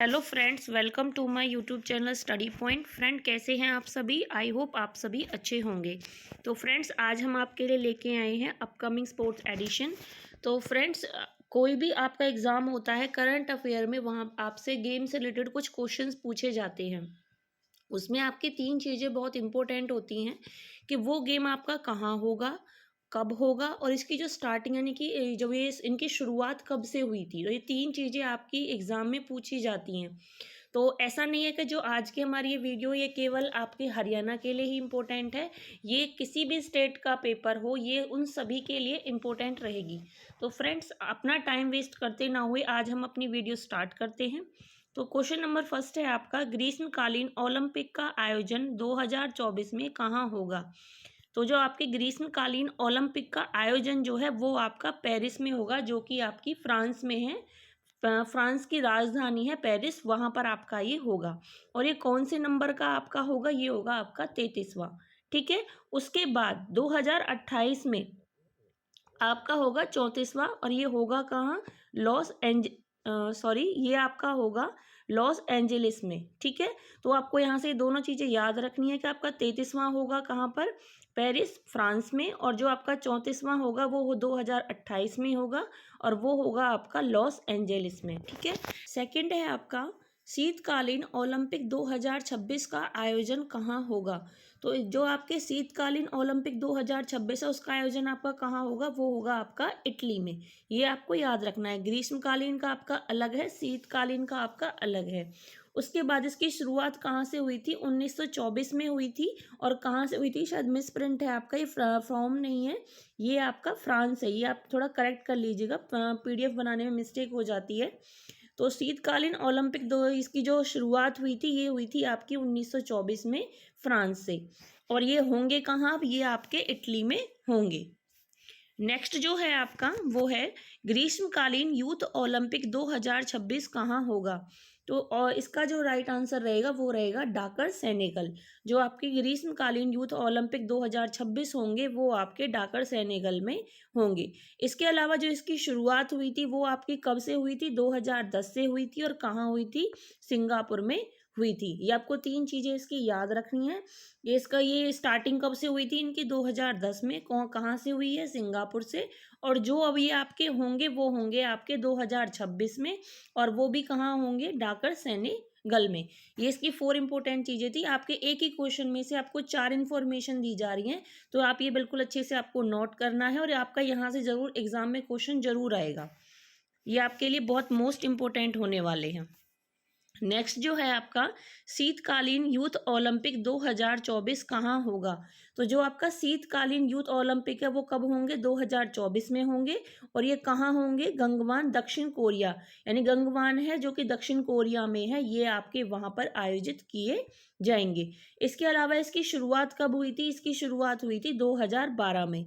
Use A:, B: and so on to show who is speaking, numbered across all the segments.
A: Hello friends, welcome to my YouTube channel study point. Friend, कैसे हैं आप सभी? आई होप आप सभी अच्छे होंगे। तो फ्रेंड्स, आज हम आपके लिए लेके आए हैं अपकमिंग स्पोर्ट्स एडिशन। तो फ्रेंड्स, कोई भी आपका एग्ज़ाम होता है करंट अफेयर में, वहाँ आपसे गेम से रिलेटेड कुछ क्वेश्चंस पूछे जाते हैं। उसमें आपकी 3 चीज़ें बहुत इंपॉर्टेंट होती हैं कि वो गेम आपका कहाँ होगा, कब होगा और इसकी जो स्टार्टिंग यानी कि जब ये इनकी शुरुआत कब से हुई थी। तो ये 3 चीज़ें आपकी एग्ज़ाम में पूछी जाती हैं। तो ऐसा नहीं है कि जो आज की हमारी ये वीडियो ये केवल आपके हरियाणा के लिए ही इम्पोर्टेंट है। ये किसी भी स्टेट का पेपर हो, ये उन सभी के लिए इम्पोर्टेंट रहेगी। तो फ्रेंड्स, अपना टाइम वेस्ट करते ना हुए आज हम अपनी वीडियो स्टार्ट करते हैं। तो क्वेश्चन नंबर फर्स्ट है आपका, ग्रीष्मकालीन ओलंपिक का आयोजन 2024 में कहाँ होगा? तो जो आपके ग्रीष्मकालीन ओलंपिक का आयोजन जो है वो आपका पेरिस में होगा, जो कि आपकी फ्रांस में है। फ्रांस की राजधानी है पेरिस, वहाँ पर आपका ये होगा। और ये कौन से नंबर का आपका होगा? ये होगा आपका 33वां। ठीक है। उसके बाद 2028 में आपका होगा 34वां, और ये होगा कहाँ? लॉस एंज सॉरी, ये आपका होगा लॉस एंजलिस में। ठीक है। तो आपको यहाँ से दोनों चीज़ें याद रखनी है कि आपका 33वां होगा कहाँ पर? पेरिस, फ्रांस में। और जो आपका 34वां होगा वो 2028 में होगा, और वो होगा आपका लॉस एंजलिस में। ठीक है। सेकंड है आपका, शीतकालीन ओलंपिक 2026 का आयोजन कहाँ होगा? तो जो आपके शीतकालीन ओलंपिक 2026 है उसका आयोजन आपका कहाँ होगा? वो होगा आपका इटली में। ये आपको याद रखना है। ग्रीष्मकालीन का आपका अलग है, शीतकालीन का आपका अलग है। उसके बाद इसकी शुरुआत कहाँ से हुई थी? 1924 में हुई थी। और कहाँ से हुई थी? शायद मिस प्रिंट है आपका, ये फ्रॉम नहीं है, ये आपका फ्रांस है। ये आप थोड़ा करेक्ट कर लीजिएगा, पीडीएफ बनाने में मिस्टेक हो जाती है। तो शीतकालीन ओलंपिक दो इसकी जो शुरुआत हुई थी ये हुई थी आपकी 1924 में फ्रांस से। और ये होंगे कहाँ? ये आपके इटली में होंगे। नेक्स्ट जो है आपका वो है, ग्रीष्मकालीन यूथ ओलंपिक 2026 कहाँ होगा? तो और इसका जो राइट आंसर रहेगा वो रहेगा डाकर सेनेगल। जो आपके ग्रीष्मकालीन यूथ ओलंपिक 2026 होंगे वो आपके डाकर सेनेगल में होंगे। इसके अलावा जो इसकी शुरुआत हुई थी वो आपकी कब से हुई थी? 2010 से हुई थी। और कहाँ हुई थी? सिंगापुर में हुई थी। ये आपको 3 चीज़ें इसकी याद रखनी है। ये स्टार्टिंग कब से हुई थी इनकी? 2010 में। कहाँ से हुई है? सिंगापुर से। और जो अब ये आपके होंगे वो होंगे आपके 2026 में, और वो भी कहाँ होंगे? डाकर सेनेगल में। ये इसकी 4 इंपॉर्टेंट चीज़ें थी। आपके एक ही क्वेश्चन में से आपको 4 इन्फॉर्मेशन दी जा रही हैं, तो आप ये बिल्कुल अच्छे से आपको नोट करना है, और आपका यहाँ से ज़रूर एग्जाम में क्वेश्चन जरूर आएगा। ये आपके लिए बहुत मोस्ट इंपॉर्टेंट होने वाले हैं। नेक्स्ट जो है आपका, शीतकालीन यूथ ओलंपिक 2024 कहाँ होगा? तो जो आपका शीतकालीन यूथ ओलंपिक है वो कब होंगे? 2024 में होंगे। और ये कहाँ होंगे? गंगवान, दक्षिण कोरिया। यानी गंगवान है जो कि दक्षिण कोरिया में है, ये आपके वहाँ पर आयोजित किए जाएंगे। इसके अलावा इसकी शुरुआत कब हुई थी? इसकी शुरुआत हुई थी 2012 में।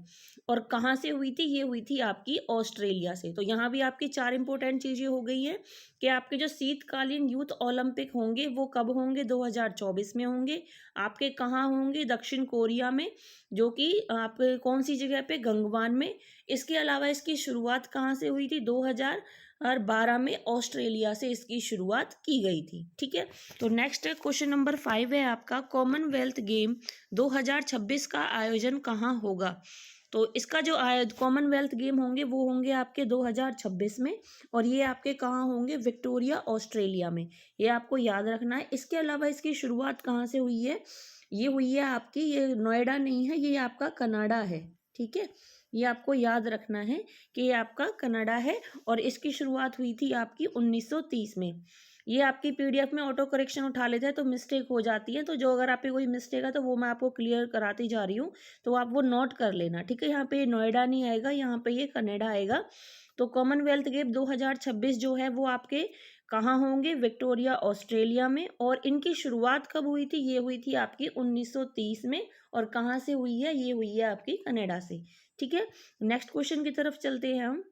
A: और कहाँ से हुई थी? ये हुई थी आपकी ऑस्ट्रेलिया से। तो यहाँ भी आपकी 4 इंपॉर्टेंट चीज़ें हो गई हैं कि आपके जो शीतकालीन यूथ ओलंपिक होंगे वो कब होंगे? 2024 में होंगे। आपके कहाँ होंगे? दक्षिण कोरिया में, जो कि आपके कौन सी जगह पे? गंगवान में। इसके अलावा इसकी शुरुआत कहाँ से हुई थी? 2012 में ऑस्ट्रेलिया से इसकी शुरुआत की गई थी। ठीक है। तो नेक्स्ट क्वेश्चन नंबर 5 है आपका, कॉमनवेल्थ गेम 2026 का आयोजन कहाँ होगा? तो इसका जो कॉमनवेल्थ गेम होंगे वो होंगे आपके 2026 में। और ये आपके कहाँ होंगे? विक्टोरिया, ऑस्ट्रेलिया में। ये आपको याद रखना है। इसके अलावा इसकी शुरुआत कहाँ से हुई है? ये हुई है आपकी, ये नोएडा नहीं है, ये आपका कनाडा है। ठीक है। ये आपको याद रखना है कि ये आपका कनाडा है, और इसकी शुरुआत हुई थी आपकी 1930 में। ये आपकी पीडीएफ में ऑटो करेक्शन उठा लेते हैं तो मिस्टेक हो जाती है। तो जो अगर आप पे कोई मिस्टेक है तो वो मैं आपको क्लियर कराती जा रही हूँ, तो आप वो नोट कर लेना। ठीक है। यहाँ पे नोएडा नहीं आएगा, यहाँ पे ये कनाडा आएगा। तो कॉमनवेल्थ गेम 2026 जो है वो आपके कहाँ होंगे? विक्टोरिया, ऑस्ट्रेलिया में। और इनकी शुरुआत कब हुई थी? ये हुई थी आपकी 1930 में। और कहाँ से हुई है? ये हुई है आपकी कनाडा से। ठीक है। नेक्स्ट क्वेश्चन की तरफ चलते हैं हम।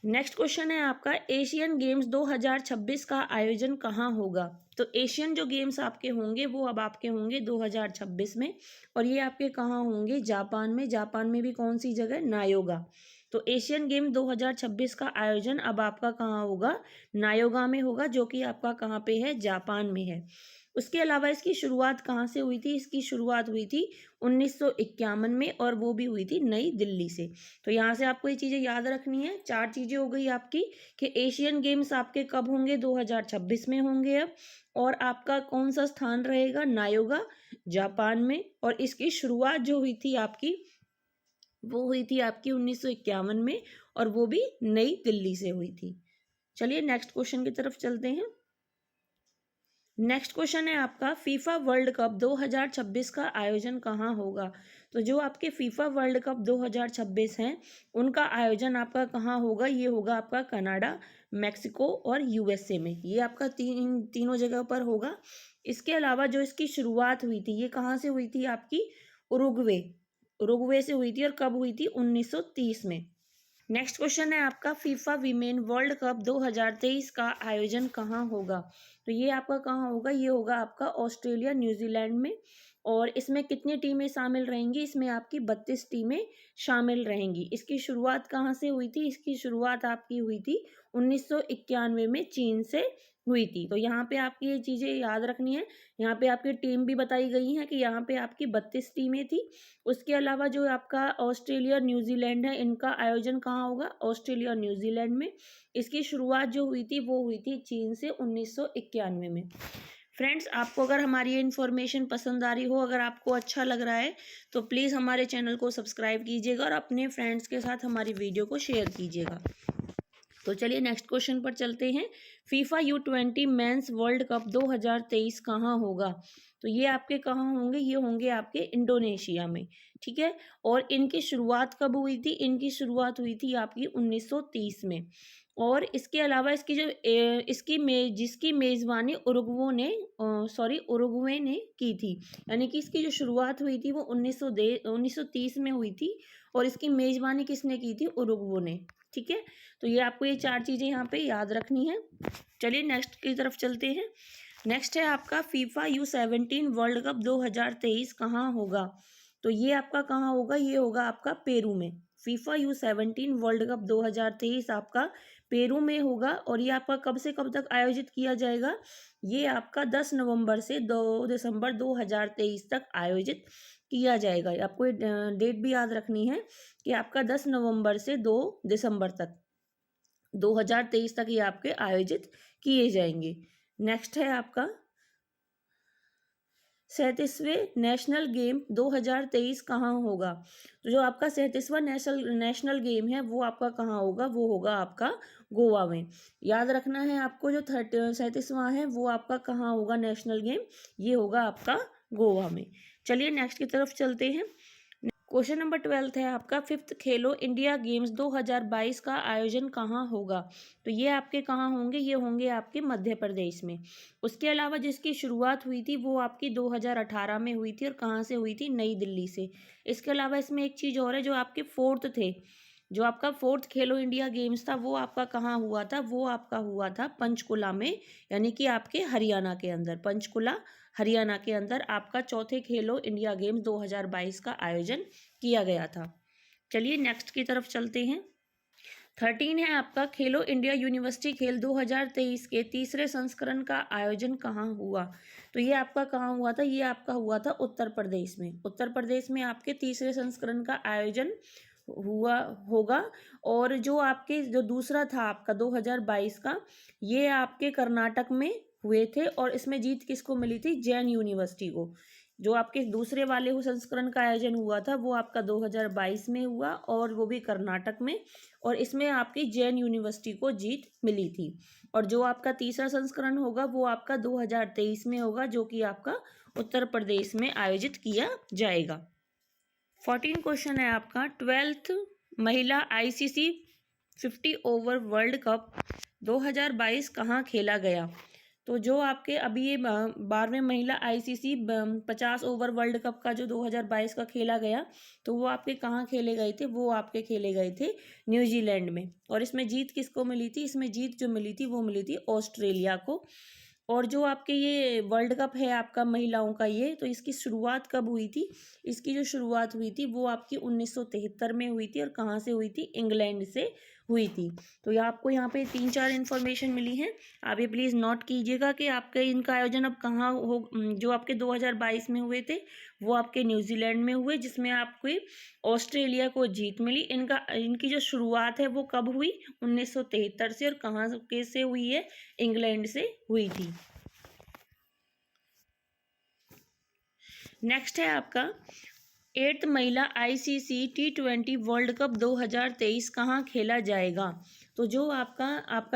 A: नेक्स्ट क्वेश्चन है आपका, एशियन गेम्स 2026 का आयोजन कहाँ होगा? तो एशियन जो गेम्स आपके होंगे वो अब आपके होंगे 2026 में। और ये आपके कहाँ होंगे? जापान में। जापान में भी कौन सी जगह? नायोगा। तो एशियन गेम 2026 का आयोजन अब आपका कहाँ होगा, नायोगा में होगा, जो कि आपका कहाँ पे है, जापान में है। उसके अलावा इसकी शुरुआत कहाँ से हुई थी, इसकी शुरुआत हुई थी 1951 में, और वो भी हुई थी नई दिल्ली से। तो यहाँ से आपको ये चीज़ें याद रखनी है। 4 चीज़ें हो गई आपकी कि एशियन गेम्स आपके कब होंगे, 2026 में होंगे अब, और आपका कौन सा स्थान रहेगा, नायोगा, जापान में, और इसकी शुरुआत जो हुई थी आपकी, वो हुई थी आपकी 1951 में, और वो भी नई दिल्ली से हुई थी। चलिए नेक्स्ट क्वेश्चन की तरफ चलते हैं। नेक्स्ट क्वेश्चन है आपका, फीफा वर्ल्ड कप 2026 का आयोजन कहाँ होगा। तो जो आपके फीफा वर्ल्ड कप 2026 हैं, उनका आयोजन आपका कहाँ होगा, ये होगा आपका कनाडा, मैक्सिको और यूएसए में। ये आपका तीनों जगह पर होगा। इसके अलावा जो इसकी शुरुआत हुई थी, ये कहाँ से हुई थी आपकी, उरुग्वे, उरुग्वे से हुई थी, और कब हुई थी, 1930 में। नेक्स्ट क्वेश्चन है आपका, फीफा वीमेन वर्ल्ड कप 2023 का आयोजन कहाँ होगा। तो ये आपका कहाँ होगा, ये होगा आपका ऑस्ट्रेलिया, न्यूजीलैंड में। और इसमें कितनी टीमें शामिल रहेंगी, इसमें आपकी 32 टीमें शामिल रहेंगी। इसकी शुरुआत कहाँ से हुई थी, इसकी शुरुआत आपकी हुई थी 1991 में चीन से हुई थी। तो यहाँ पे आपकी ये चीज़ें याद रखनी है। यहाँ पे आपकी टीम भी बताई गई है कि यहाँ पे आपकी 32 टीमें थी। उसके अलावा जो आपका ऑस्ट्रेलिया, न्यूजीलैंड है, इनका आयोजन कहाँ होगा, ऑस्ट्रेलिया और न्यूजीलैंड में। इसकी शुरुआत जो हुई थी वो हुई थी चीन से 1991 में। फ्रेंड्स, आपको अगर हमारी ये इन्फॉर्मेशन पसंद आ रही हो, अगर आपको अच्छा लग रहा है, तो प्लीज़ हमारे चैनल को सब्सक्राइब कीजिएगा और अपने फ्रेंड्स के साथ हमारी वीडियो को शेयर कीजिएगा। तो चलिए नेक्स्ट क्वेश्चन पर चलते हैं। FIFA U20 mains world cup 2023 कहाँ होगा। तो ये आपके कहाँ होंगे, ये होंगे आपके इंडोनेशिया में, ठीक है। और इनकी शुरुआत कब हुई थी, इनकी शुरुआत हुई थी आपकी 1930 में। और इसके अलावा इसकी जो जिसकी मेज़बानी उरुग्वे ने की थी, यानी कि इसकी जो शुरुआत हुई थी वो 1930 में हुई थी, और इसकी मेज़बानी किसने की थी, उरुग्वे ने, ठीक है। तो ये आपको ये 4 चीज़ें यहाँ पे याद रखनी है। चलिए नेक्स्ट की तरफ चलते हैं। नेक्स्ट है आपका, फीफा U17 वर्ल्ड कप 2023 कहाँ होगा। तो ये आपका कहाँ होगा, ये होगा आपका पेरू में। फीफा U17 वर्ल्ड कप 2023 आपका पेरू में होगा, और ये आपका कब से कब तक आयोजित किया जाएगा, ये आपका 10 नवंबर से 2 दिसंबर 2023 तक आयोजित किया जाएगा। आपको डेट भी याद रखनी है कि आपका 10 नवंबर से 2 दिसंबर तक 2023 तक ये आपके आयोजित किए जाएंगे। नेक्स्ट है आपका, 37वें नेशनल गेम 2023 कहाँ होगा। तो जो आपका 37वां नेशनल गेम है वो आपका कहाँ होगा, वो होगा आपका गोवा में। याद रखना है आपको, जो 37वां है वो आपका कहाँ होगा नेशनल गेम, ये होगा आपका गोवा में। चलिए नेक्स्ट की तरफ चलते हैं। क्वेश्चन नंबर 12 है आपका, 5th खेलो इंडिया गेम्स 2022 का आयोजन कहाँ होगा। तो ये आपके कहाँ होंगे, ये होंगे आपके मध्य प्रदेश में। उसके अलावा जिसकी शुरुआत हुई थी वो आपकी 2018 में हुई थी, और कहाँ से हुई थी, नई दिल्ली से। इसके अलावा इसमें एक चीज़ और है, जो आपके 4th थे, जो आपका 4th खेलो इंडिया गेम्स था वो आपका कहाँ हुआ था, वो आपका हुआ था पंचकुला में, यानी कि आपके हरियाणा के अंदर। पंचकुला हरियाणा के अंदर आपका 4थे खेलो इंडिया गेम्स 2022 का आयोजन किया गया था। चलिए नेक्स्ट की तरफ चलते हैं। 13 है आपका, खेलो इंडिया यूनिवर्सिटी खेल 2023 के तीसरे संस्करण का आयोजन कहाँ हुआ। तो ये आपका कहाँ हुआ था, ये आपका हुआ था उत्तर प्रदेश में। उत्तर प्रदेश में आपके तीसरे संस्करण का आयोजन हुआ होगा। और जो दूसरा था आपका 2022 का, ये आपके कर्नाटक में हुए थे, और इसमें जीत किसको मिली थी, जैन यूनिवर्सिटी को। जो आपके दूसरे वाले संस्करण का आयोजन हुआ था वो आपका 2022 में हुआ, और वो भी कर्नाटक में, और इसमें आपकी जैन यूनिवर्सिटी को जीत मिली थी। और जो आपका तीसरा संस्करण होगा वो आपका 2023 में होगा, जो कि आपका उत्तर प्रदेश में आयोजित किया जाएगा। 14 क्वेश्चन है आपका, 12th महिला ICC 50 ओवर वर्ल्ड कप 2022 कहाँ खेला गया। तो जो आपके अभी ये 12वें महिला ICC 50 ओवर वर्ल्ड कप का जो 2022 का खेला गया, तो वो आपके कहाँ खेले गए थे, वो आपके खेले गए थे न्यूजीलैंड में। और इसमें जीत किसको मिली थी, इसमें जीत जो मिली थी वो मिली थी ऑस्ट्रेलिया को। और जो आपके ये वर्ल्ड कप है आपका महिलाओं का ये, तो इसकी शुरुआत कब हुई थी? इसकी जो शुरुआत हुई थी वो आपकी 1973 में हुई थी। और कहाँ से हुई थी? इंग्लैंड से हुई थी। तो ये आपको यहाँ पे 3-4 इन्फॉर्मेशन मिली हैं। आप ये प्लीज़ नोट कीजिएगा कि आपके इनका आयोजन अब कहाँ हो। जो आपके 2022 में हुए थे वो आपके न्यूजीलैंड में हुए, जिसमें आपको ऑस्ट्रेलिया को जीत मिली। इनकी जो शुरुआत है वो कब हुई? 1973 से। और कहाँ से हुई है? इंग्लैंड से हुई थी। नेक्स्ट है आपका 8th महिला ICC T20 वर्ल्ड कप 2023 कहाँ खेला जाएगा? तो जो आपका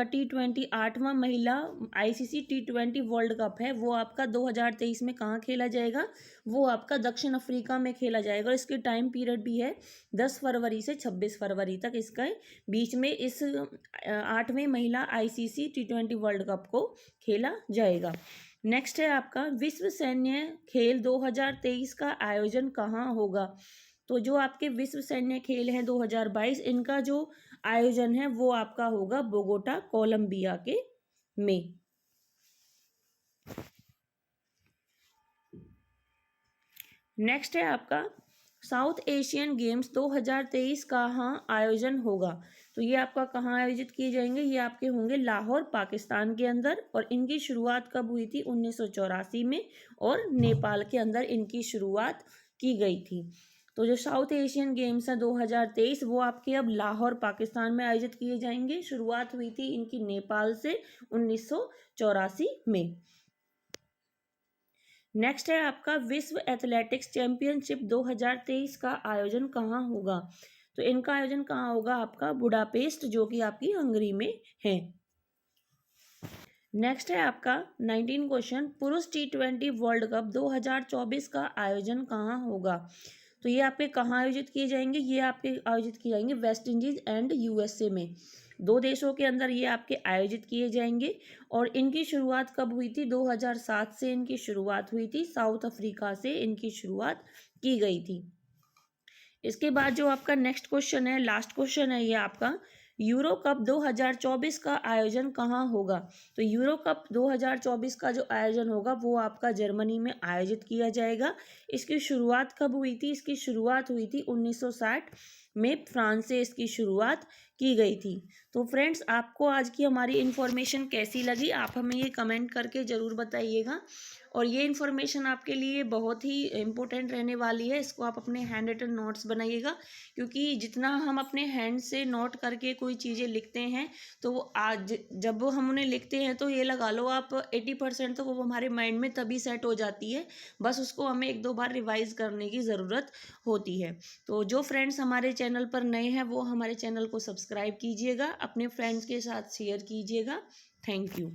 A: T20 8वां महिला ICC T20 वर्ल्ड कप है वो आपका 2023 में कहाँ खेला जाएगा? वो आपका दक्षिण अफ्रीका में खेला जाएगा। और इसकी टाइम पीरियड भी है 10 फरवरी से 26 फरवरी तक। इसका बीच में इस 8वें महिला ICC T20 वर्ल्ड कप को खेला जाएगा। नेक्स्ट है आपका विश्व सैन्य खेल 2023 का आयोजन कहाँ होगा? तो जो आपके विश्व सैन्य खेल हैं 2022, इनका जो आयोजन है वो आपका होगा बोगोटा, कोलंबिया के में। नेक्स्ट है आपका साउथ एशियन गेम्स 2023 कहाँ आयोजन होगा? तो ये आपका कहाँ आयोजित किए जाएंगे? ये आपके होंगे लाहौर, पाकिस्तान के अंदर। और इनकी शुरुआत कब हुई थी? 1984 में। और नेपाल के अंदर इनकी शुरुआत की गई थी। तो जो साउथ एशियन गेम्स है 2023 वो आपके अब लाहौर, पाकिस्तान में आयोजित किए जाएंगे। शुरुआत हुई थी इनकी नेपाल से 1984 में। नेक्स्ट है आपका विश्व एथलेटिक्स चैंपियनशिप 2023 का आयोजन कहाँ होगा? तो इनका आयोजन कहाँ होगा? आपका बुडापेस्ट, जो कि आपकी हंगरी में है। नेक्स्ट है आपका 19 क्वेश्चन पुरुष T20 वर्ल्ड कप 2024 का आयोजन कहाँ होगा? तो ये आपके कहाँ आयोजित किए जाएंगे? ये आपके आयोजित किए जाएंगे वेस्ट इंडीज एंड USA में। 2 देशों के अंदर ये आपके आयोजित किए जाएंगे। और इनकी शुरुआत कब हुई थी? 2007 से इनकी शुरुआत हुई थी। साउथ अफ्रीका से इनकी शुरुआत की गई थी। इसके बाद जो आपका नेक्स्ट क्वेश्चन है, लास्ट क्वेश्चन है ये आपका, यूरो कप 2024 का आयोजन कहाँ होगा? तो यूरो कप 2024 का जो आयोजन होगा वो आपका जर्मनी में आयोजित किया जाएगा। इसकी शुरुआत कब हुई थी? इसकी शुरुआत हुई थी 1960 में, फ्रांस से इसकी शुरुआत की गई थी। तो फ्रेंड्स, आपको आज की हमारी इन्फॉर्मेशन कैसी लगी? आप हमें ये कमेंट करके ज़रूर बताइएगा। और ये इन्फॉर्मेशन आपके लिए बहुत ही इम्पोर्टेंट रहने वाली है। इसको आप अपने हैंड रिटन नोट्स बनाइएगा, क्योंकि जितना हम अपने हैंड से नोट करके कोई चीज़ें लिखते हैं तो वो आज जब हम उन्हें लिखते हैं तो ये लगा लो आप 80% तो वो हमारे माइंड में तभी सेट हो जाती है। बस उसको हमें 1-2 बार रिवाइज करने की ज़रूरत होती है। तो जो फ्रेंड्स हमारे चैनल पर नए हैं वो हमारे चैनल को सब्सक्राइब कीजिएगा, अपने फ्रेंड्स के साथ शेयर कीजिएगा। Thank you.